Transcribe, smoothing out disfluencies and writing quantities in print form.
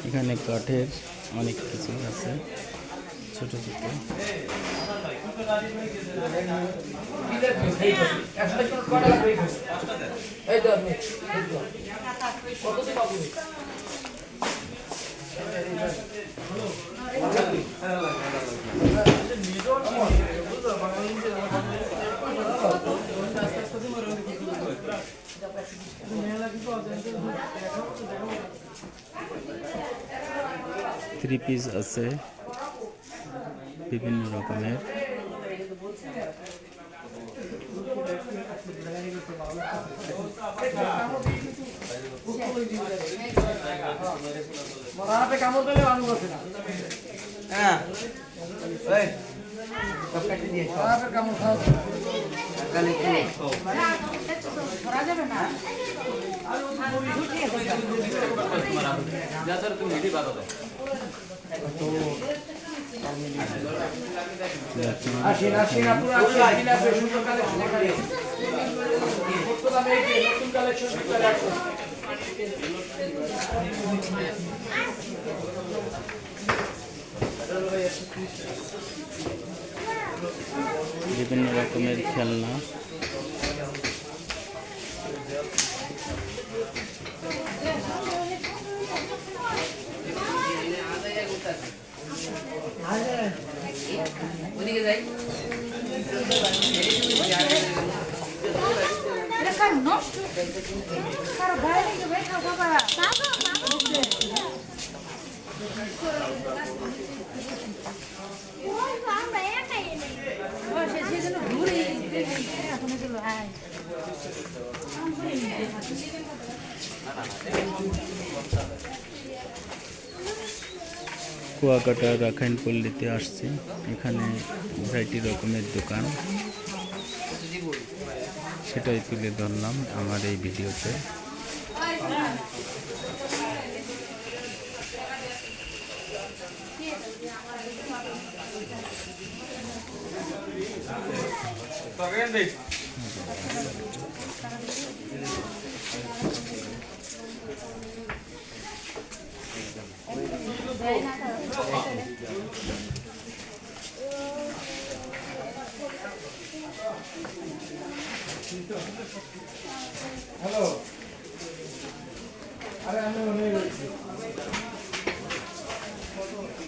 এখানে কাঠের অনেক কিছু আছে ছোট ছোট। থ্রি পিস আছে বিভিন্ন রকমের। বিভিন্ন রকমের খেলনা। কুয়াকাটা রাখাইন পল্লীতে আসছি, এখানে ভ্যারাইটি রকমের দোকান, সেটাই তুলে ধরলাম আমার এই ভিডিওতে। হ্যালো, আরে আমি